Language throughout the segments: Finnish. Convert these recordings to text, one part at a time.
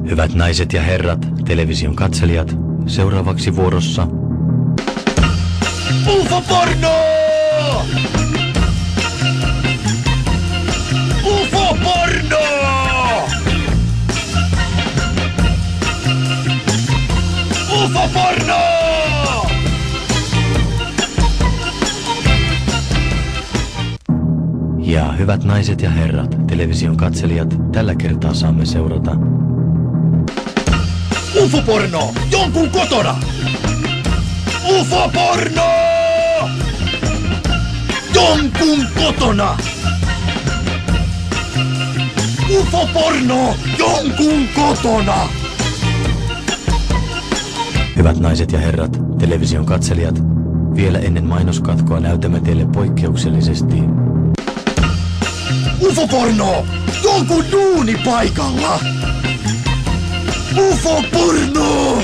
Hyvät naiset ja herrat, television katselijat, seuraavaksi vuorossa UFO-porno! UFO-porno! UFO-porno! Ja hyvät naiset ja herrat, television katselijat, tällä kertaa saamme seurata UFO-porno! Jonkun kotona! UFO-porno! Jonkun kotona! UFO-porno! Jonkun kotona! Hyvät naiset ja herrat, television katselijat, vielä ennen mainoskatkoa näytämme teille poikkeuksellisesti UFO-porno! Jonkun duunipaikalla! UFO-porno!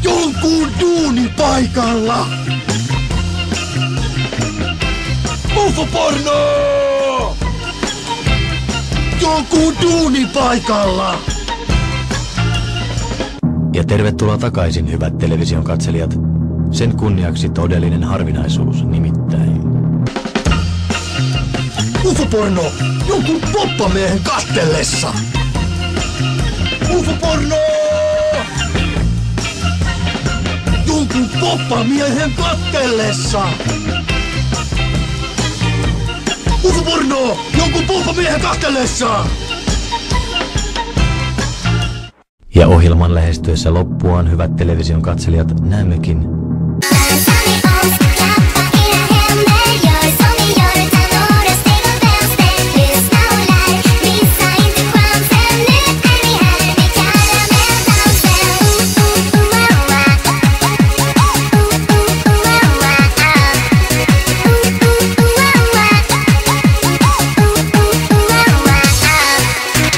Jonkun duunipaikalla! UFO-porno! Jonkun duunipaikalla! ja tervetuloa takaisin, hyvät television katselijat. Sen kunniaksi todellinen harvinaisuus, nimittäin UFO-porno! Jonkun poppamiehen kastellessa! UFO-porno! Jonkun poppamiehen kastellessa! UFO-porno! Jonkun poppamiehen kastellessa! ja ohjelman lähestyessä loppuaan, hyvät television katselijat, näemmekin